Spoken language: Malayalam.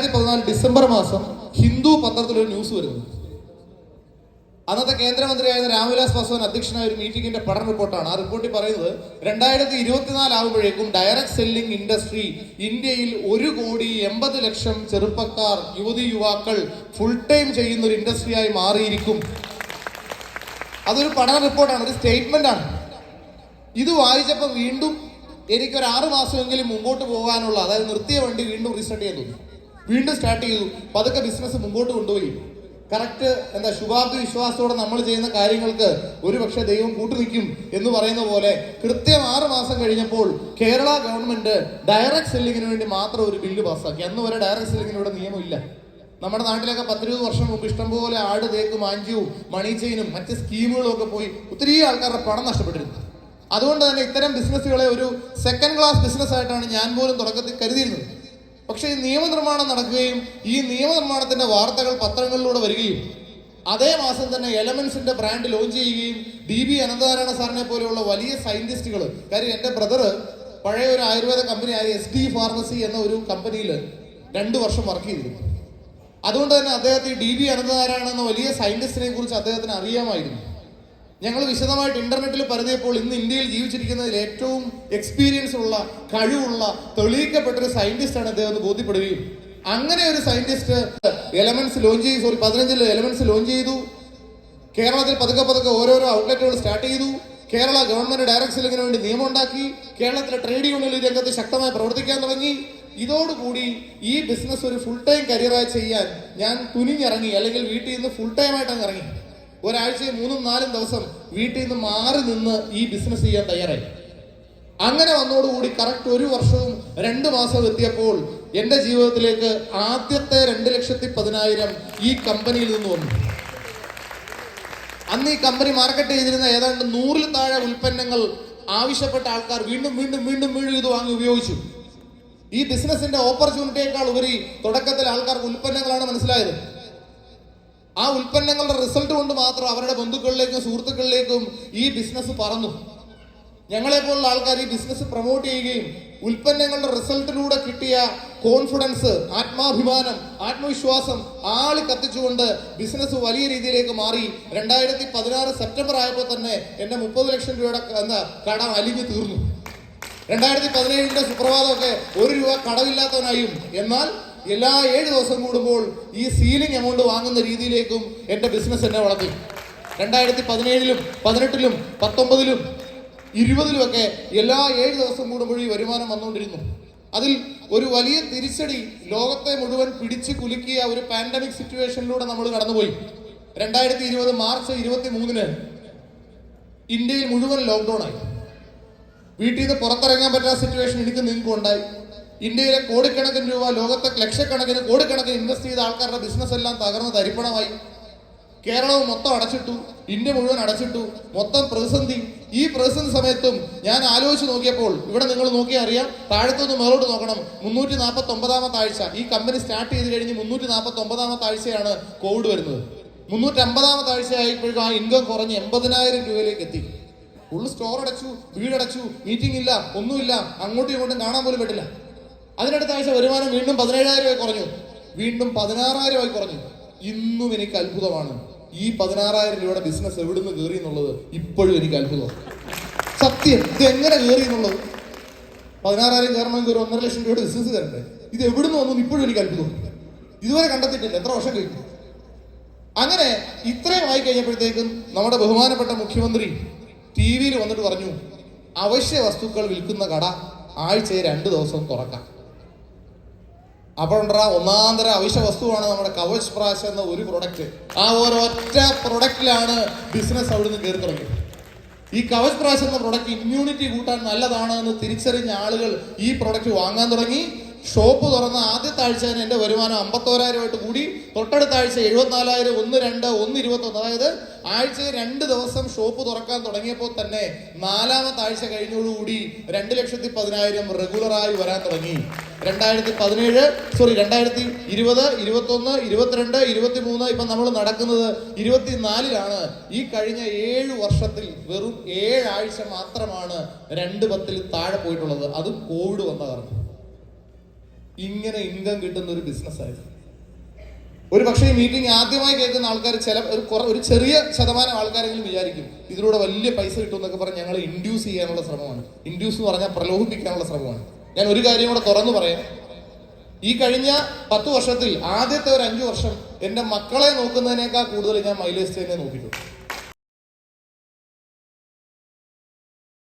2014 ഡിസംബർ മാസം ഹിന്ദു പത്രത്തിലൊരു ന്യൂസ് വരുന്നു. അന്നത്തെ കേന്ദ്രമന്ത്രിയായിരുന്ന രാംവിലാസ് പാസ്വാൻ അധ്യക്ഷനായ ഒരു മീറ്റിംഗിന്റെ പഠന റിപ്പോർട്ടാണ്. ആ റിപ്പോർട്ടിൽ പറയുന്നത് 2024 ആകുമ്പോഴേക്കും ഡയറക്ട് സെല്ലിംഗ് ഇൻഡസ്ട്രി ഇന്ത്യയിൽ 1,80,00,000 ചെറുപ്പക്കാർ, യുവതി-യുവാക്കൾ ഫുൾ ടൈം ചെയ്യുന്ന ഒരു ഇൻഡസ്ട്രിയായി മാറിയിരിക്കും. അതൊരു പഠന റിപ്പോർട്ടാണ്, ഒരു സ്റ്റേറ്റ്മെന്റ് ആണ്. ഇത് വായിച്ചപ്പോൾ വീണ്ടും എനിക്കൊരു 6 മാസമെങ്കിലും മുമ്പോട്ട് പോകാനുള്ള, അതായത് നിർത്തിയ വണ്ടി വീണ്ടും റീസ്റ്റാർട്ട് ചെയ്യാൻ തോന്നി. വീണ്ടും സ്റ്റാർട്ട് ചെയ്തു. പതുക്കെ ബിസിനസ് മുമ്പോട്ട് കൊണ്ടുപോയി. കറക്റ്റ് ശുഭാപ്തി വിശ്വാസത്തോടെ നമ്മൾ ചെയ്യുന്ന കാര്യങ്ങൾക്ക് ഒരുപക്ഷെ ദൈവം കൂട്ടുനിൽക്കും എന്ന് പറയുന്ന പോലെ കൃത്യം 6 മാസം കഴിഞ്ഞപ്പോൾ കേരള ഗവൺമെന്റ് ഡയറക്ട് സെല്ലിങ്ങിന് വേണ്ടി മാത്രം ഒരു ബില്ല് പാസ്സാക്കി. അന്ന് വരെ ഡയറക്ട് സെല്ലിങ്ങിനൂടെ നിയമമില്ല. നമ്മുടെ നാട്ടിലൊക്കെ 10-20 വർഷം മുമ്പ് ഇഷ്ടംപോലെ ആട്, തേക്ക്, മാഞ്ചിയും, മണി ചെയിനും മറ്റ് സ്കീമുകളും ഒക്കെ പോയി ഒത്തിരി ആൾക്കാരുടെ പണം നഷ്ടപ്പെട്ടിരുന്നു. അതുകൊണ്ട് തന്നെ ഇത്തരം ബിസിനസ്സുകളെ ഒരു സെക്കൻഡ് ക്ലാസ് ബിസിനസ് ആയിട്ടാണ് ഞാൻ പോലും തുടക്കത്തിൽ കരുതിയിരുന്നത്. പക്ഷേ ഈ നിയമനിർമ്മാണം നടക്കുകയും ഈ നിയമനിർമ്മാണത്തിന്റെ വാർത്തകൾ പത്രങ്ങളിലൂടെ വരികയും അതേ മാസം തന്നെ എലമെന്റ്സിന്റെ ബ്രാൻഡ് ലോഞ്ച് ചെയ്യുകയും DB അനന്തനാരായണ സാറിനെ പോലെയുള്ള വലിയ സയന്റിസ്റ്റുകൾ, കാര്യം എൻ്റെ ബ്രദർ പഴയ ഒരു ആയുർവേദ കമ്പനിയായ SD ഫാർമസി എന്ന ഒരു കമ്പനിയിൽ 2 വർഷം വർക്ക് ചെയ്തിരുന്നു. അതുകൊണ്ട് തന്നെ അദ്ദേഹത്തെ DB അനന്തനാരായണൻ എന്ന വലിയ സയന്റിസ്റ്റിനെ കുറിച്ച് അദ്ദേഹത്തിന് അറിയാമായിരുന്നു. ഞങ്ങൾ വിശദമായിട്ട് ഇന്റർനെറ്റിൽ പരതിയപ്പോൾ ഇന്ന് ഇന്ത്യയിൽ ജീവിച്ചിരിക്കുന്നതിൽ ഏറ്റവും എക്സ്പീരിയൻസ് ഉള്ള, കഴിവുള്ള, തെളിയിക്കപ്പെട്ടൊരു സയന്റിസ്റ്റാണ് അദ്ദേഹം എന്ന് ബോധ്യപ്പെടുകയും അങ്ങനെ ഒരു സയന്റിസ്റ്റ് എലമെന്റ്സ് ലോഞ്ച് ചെയ്തു. 15 എലമെന്റ്സ് ലോഞ്ച് ചെയ്തു. കേരളത്തിൽ പതുക്കെ ഓരോരോ ഔട്ട്ലെറ്റുകൾ സ്റ്റാർട്ട് ചെയ്തു. കേരള ഗവൺമെന്റ് ഡയറക്ട് സെല്ലിങ്ങിന് വേണ്ടി നിയമം ഉണ്ടാക്കി. കേരളത്തിലെ ട്രേഡ് യൂണിയൻ രംഗത്ത് ശക്തമായി പ്രവർത്തിക്കാൻ തുടങ്ങി. ഇതോടുകൂടി ഈ ബിസിനസ് ഒരു ഫുൾ ടൈം കരിയറായി ചെയ്യാൻ ഞാൻ തുനിഞ്ഞിറങ്ങി, അല്ലെങ്കിൽ വീട്ടിൽ നിന്ന് ഫുൾ ടൈം ആയിട്ട് ഇറങ്ങി. ഒരാഴ്ചയിൽ 3-4 ദിവസം വീട്ടിൽ നിന്ന് മാറി നിന്ന് ഈ ബിസിനസ് ചെയ്യാൻ തയ്യാറായി. അങ്ങനെ വന്നതോടുകൂടി കറക്റ്റ് 1 വർഷവും 2 മാസവും എത്തിയപ്പോൾ എൻ്റെ ജീവിതത്തിലേക്ക് ആദ്യത്തെ 2,10,000 ഈ കമ്പനിയിൽ നിന്ന് വന്നു. അന്ന് ഈ കമ്പനി മാർക്കറ്റ് ചെയ്തിരുന്ന ഏതാണ്ട് 100-ൽ താഴെ ഉൽപ്പന്നങ്ങൾ ആവശ്യപ്പെട്ട ആൾക്കാർ വീണ്ടും ഇത് വാങ്ങി ഉപയോഗിച്ചു. ഈ ബിസിനസിന്റെ ഓപ്പർച്യൂണിറ്റിയേക്കാൾ ഉപരി തുടക്കത്തിൽ ആൾക്കാർക്ക് ഉൽപ്പന്നങ്ങളാണ് മനസ്സിലായത്. ആ ഉൽപ്പന്നങ്ങളുടെ റിസൾട്ട് കൊണ്ട് മാത്രം അവരുടെ ബന്ധുക്കളിലേക്കും സുഹൃത്തുക്കളിലേക്കും ഈ ബിസിനസ് പറന്നു. ഞങ്ങളെപ്പോലുള്ള ആൾക്കാർ ഈ ബിസിനസ് പ്രൊമോട്ട് ചെയ്യുകയും ഉൽപ്പന്നങ്ങളുടെ റിസൾട്ടിലൂടെ കിട്ടിയ കോൺഫിഡൻസ്, ആത്മാഭിമാനം, ആത്മവിശ്വാസം ആളി കത്തിച്ചുകൊണ്ട് ബിസിനസ് വലിയ രീതിയിലേക്ക് മാറി. 2016 സെപ്റ്റംബർ ആയപ്പോൾ തന്നെ എന്റെ 30 ലക്ഷം രൂപയുടെ കടം അലിഞ്ഞു തീർന്നു. 2017 സുപ്രഭാതമൊക്കെ 1 രൂപ കടമില്ലാത്തവനായും, എന്നാൽ എല്ലാ 7 ദിവസം കൂടുമ്പോൾ ഈ സീലിംഗ് എമൗണ്ട് വാങ്ങുന്ന രീതിയിലേക്കും എൻ്റെ ബിസിനസ് എന്നെ വളർത്തി. 2017-ലും 18-ലും 19-ലും 20-ലും ഒക്കെ എല്ലാ 7 ദിവസം കൂടുമ്പോൾ ഈ വരുമാനം വന്നുകൊണ്ടിരുന്നു. അതിൽ ഒരു വലിയ തിരിച്ചടി ലോകത്തെ മുഴുവൻ പിടിച്ചു കുലുക്കിയ ഒരു പാൻഡമിക് സിറ്റുവേഷനിലൂടെ നമ്മൾ കടന്നുപോയി. 2020 മാർച്ച് 23-ന് ഇന്ത്യയിൽ മുഴുവൻ ലോക്ക്ഡൗൺ ആയി. വീട്ടിൽ നിന്ന് പുറത്തിറങ്ങാൻ പറ്റാത്ത സിറ്റുവേഷൻ എനിക്ക് നിങ്ങൾക്ക് ഉണ്ടായി. ഇന്ത്യയിലെ കോടിക്കണക്കിന് രൂപ, ലോകത്തെ ലക്ഷക്കണക്കിന് കോടിക്കണക്കിന് ഇൻവെസ്റ്റ് ചെയ്ത ആൾക്കാരുടെ ബിസിനസ് എല്ലാം തകർന്ന് തരിപ്പണമായി. കേരളവും മൊത്തം അടച്ചിട്ടു, ഇന്ത്യ മുഴുവൻ അടച്ചിട്ടു, മൊത്തം പ്രതിസന്ധി. ഈ പ്രതിസന്ധി സമയത്തും ഞാൻ ആലോചിച്ച് നോക്കിയപ്പോൾ, ഇവിടെ നിങ്ങൾ നോക്കിയാൽ അറിയാം, താഴത്തുനിന്ന് മേലോട്ട് നോക്കണം, 349-ാമത്തെ ആഴ്ച. ഈ കമ്പനി സ്റ്റാർട്ട് ചെയ്ത് കഴിഞ്ഞ് 349-ാമത്തെ ആഴ്ചയാണ് കോവിഡ് വരുന്നത്. 350-ാമത്തെ ആഴ്ച ആയപ്പോഴേക്കും ആ ഇൻകം കുറഞ്ഞ് 80,000 രൂപയിലേക്ക് എത്തി. ഫുള്ള് സ്റ്റോർ അടച്ചു, വീടടച്ചു, മീറ്റിംഗ് ഇല്ല, ഒന്നുമില്ല, അങ്ങോട്ടും ഇങ്ങോട്ടും കാണാൻ പോലും പറ്റില്ല. അതിനടുത്ത ആഴ്ച വരുമാനം വീണ്ടും 17,000 കുറഞ്ഞു, വീണ്ടും 16,000 കുറഞ്ഞു. ഇന്നും എനിക്ക് അത്ഭുതമാണ്, ഈ 16,000 രൂപയുടെ ബിസിനസ് എവിടുന്ന് കയറി എന്നുള്ളത് ഇപ്പോഴും എനിക്ക് അത്ഭുതമാണ്. സത്യം, ഇത് എങ്ങനെ കയറി എന്നുള്ളത്. 16,000 കയറണമെങ്കിൽ ഒരു 1.5 ലക്ഷം രൂപയുടെ ബിസിനസ് തരണ്ടേ? ഇത് എവിടുന്ന് വന്നു ഇപ്പോഴും എനിക്ക് അത്ഭുതം. ഇതുവരെ കണ്ടെത്തിയിട്ടില്ല, എത്ര വർഷം കഴിഞ്ഞു. അങ്ങനെ ഇത്രയും ആയി കഴിഞ്ഞപ്പോഴത്തേക്കും നമ്മുടെ ബഹുമാനപ്പെട്ട മുഖ്യമന്ത്രി TV-യിൽ വന്നിട്ട് പറഞ്ഞു, അവശ്യ വസ്തുക്കൾ വിൽക്കുന്ന കട ആഴ്ചയിൽ 2 ദിവസം തുറക്കാം. അപ്പോഴാ ഒന്നാന്തര അവശ്യ വസ്തുവാണ് നമ്മുടെ കവച് പ്രാശ് എന്ന ഒരു പ്രൊഡക്റ്റ്. ആ ഒരൊറ്റ പ്രൊഡക്റ്റിലാണ് ബിസിനസ് അവിടുന്ന് കയറി തുടങ്ങിയത്. ഈ കവച് പ്രാശ് എന്ന പ്രൊഡക്റ്റ് ഇമ്മ്യൂണിറ്റി കൂട്ടാൻ നല്ലതാണ് എന്ന് തിരിച്ചറിഞ്ഞ ആളുകൾ ഈ പ്രൊഡക്റ്റ് വാങ്ങാൻ തുടങ്ങി. ഷോപ്പ് തുറന്ന ആദ്യത്തെ ആഴ്ച തന്നെ എൻ്റെ വരുമാനം 51,000 കൂടി. തൊട്ടടുത്ത ആഴ്ച 74,000, 1-2, 1-21. അതായത് ആഴ്ചയിൽ 2 ദിവസം ഷോപ്പ് തുറക്കാൻ തുടങ്ങിയപ്പോൾ തന്നെ 4-ാമത്തെ ആഴ്ച കഴിഞ്ഞോടുകൂടി 2,10,000 റെഗുലറായി വരാൻ തുടങ്ങി. 2017, 2020, 21, 22, 23, ഇപ്പം നമ്മൾ നടക്കുന്നത് 24-ലാണ്. ഈ കഴിഞ്ഞ 7 വർഷത്തിൽ വെറും 7 ആഴ്ച മാത്രമാണ് 2,10,000 താഴെ പോയിട്ടുള്ളത്. അതും കോവിഡ് വന്ന കാരണം. ഇങ്ങനെ ഇൻകം കിട്ടുന്ന ഒരു ബിസിനസ്സായിരുന്നു. ഒരു പക്ഷേ ഈ മീറ്റിംഗ് ആദ്യമായി കേൾക്കുന്ന ആൾക്കാർ ഒരു ചെറിയ ശതമാനം ആൾക്കാരെങ്കിലും വിചാരിക്കും ഇതിലൂടെ വലിയ പൈസ കിട്ടും എന്നൊക്കെ പറഞ്ഞ് ഞങ്ങൾ ഇൻഡ്യൂസ് ചെയ്യാനുള്ള ശ്രമമാണ്. ഇൻഡ്യൂസ് എന്ന് പറഞ്ഞാൽ പ്രലോഭിപ്പിക്കാനുള്ള ശ്രമമാണ്. ഞാൻ ഒരു കാര്യം കൂടെ തുറന്നു പറയാം. ഈ കഴിഞ്ഞ 10 വർഷത്തിൽ ആദ്യത്തെ ഒരു 5 വർഷം എൻ്റെ മക്കളെ നോക്കുന്നതിനേക്കാൾ കൂടുതൽ ഞാൻ മൈലേജ് തന്നെ നോക്കിയിട്ടുണ്ട്.